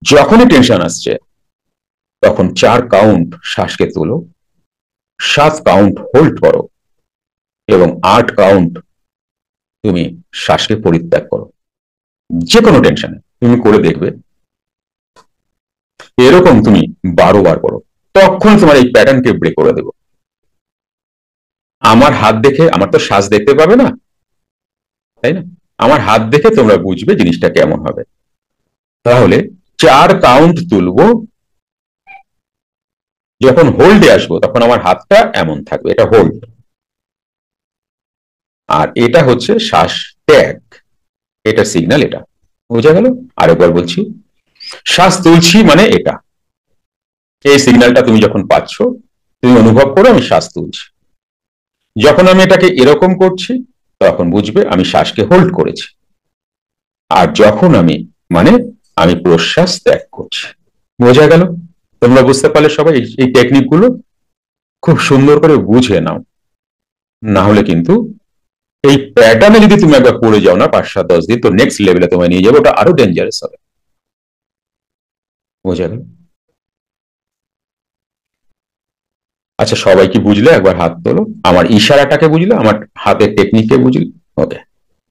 যখনই টেনশন আসছে তখন 4 কাউন্ট শ্বাসকে তোলো, 7 কাউন্ট হোল্ড করো এবং 8 কাউন্ট তুমি শ্বাসকে পরিত্যাগ করো। যে কোনো টেনশনে তুমি করে দেখবে, এরকম তুমি 12 বার করো, তখন তোমার এই প্যাটার্নকে ব্রেক করে দেবো। আমার হাত দেখে, আমার তো শ্বাস দেখতে পাবে না, তাই না? আমার হাত দেখে তোমরা বুঝবে জিনিসটা কেমন হবে। তাহলে 4 কাউন্ট তুলবো, যখন হোল্ডে আসবো তখন আমার হাতটা এমন থাকবে, এটা হোল্ড, আর এটা হচ্ছে শ্বাস ত্যাগ, এটা সিগন্যাল, এটা বোঝা গেল? আরেকবার বলছি, শ্বাস তুলছি মানে এটা, এই সিগন্যালটা তুমি যখন পাচ্ছ তুমি অনুভব করো আমি শ্বাস তুলছি। যখন আমি এটাকে এরকম করছি তখন বুঝবে আমি শ্বাসকে হোল্ড করেছি। আর যখন আমি মানে আমি প্রশ্বাস ত্যাগ করছি। বোঝা গেল? তোমরা বুঝতে পারলে সবাই? এই টেকনিক গুলো খুব সুন্দর করে বুঝে নাও, না হলে কিন্তু এই প্যাটার্নে যদি তুমি একবার পড়ে যাও না 5-7-10 দিন, তো নেক্সট লেভেলে তোমায় নিয়ে যাবো, ওটা আরো ডেঞ্জারাস হবে। বোঝা গেল? আচ্ছা, সবাই কি বুঝলে? একবার হাত তোলো। আমার ইশারাটাকে বুঝলে, আমার হাতের টেকনিককে বুঝলে? ওকে।